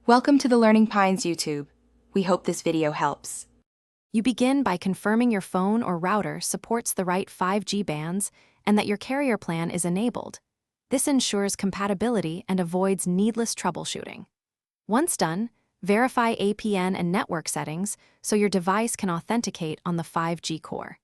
Welcome to the Learning Pines YouTube. We hope this video helps. You begin by confirming your phone or router supports the right 5G bands and that your carrier plan is enabled. This ensures compatibility and avoids needless troubleshooting. Once done, verify APN and network settings so your device can authenticate on the 5G core.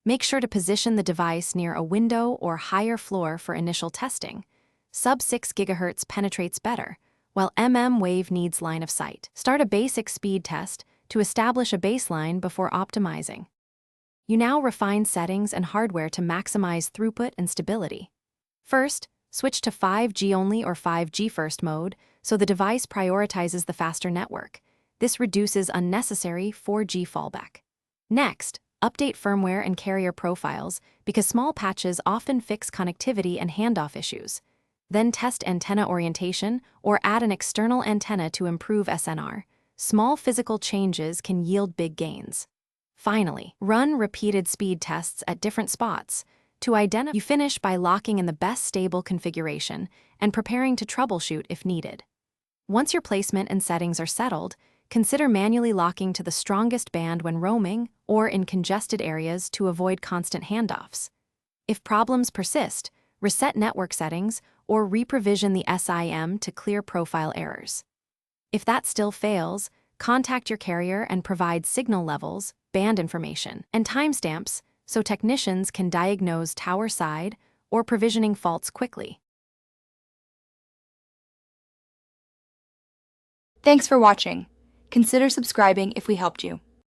Make sure to position the device near a window or higher floor for initial testing. Sub-6 GHz penetrates better, while wave needs line of sight. Start a basic speed test to establish a baseline before optimizing. You now refine settings and hardware to maximize throughput and stability. First, switch to 5G only or 5G first mode so the device prioritizes the faster network. This reduces unnecessary 4G fallback. Next, update firmware and carrier profiles because small patches often fix connectivity and handoff issues. Then test antenna orientation or add an external antenna to improve SNR. Small physical changes can yield big gains. Finally, run repeated speed tests at different spots to identify. You finish by locking in the best stable configuration and preparing to troubleshoot if needed. Once your placement and settings are settled, consider manually locking to the strongest band when roaming or in congested areas to avoid constant handoffs. If problems persist, reset network settings or reprovision the SIM to clear profile errors. If that still fails, contact your carrier and provide signal levels, band information, and timestamps so technicians can diagnose tower side or provisioning faults quickly. Thanks for watching. Consider subscribing if we helped you.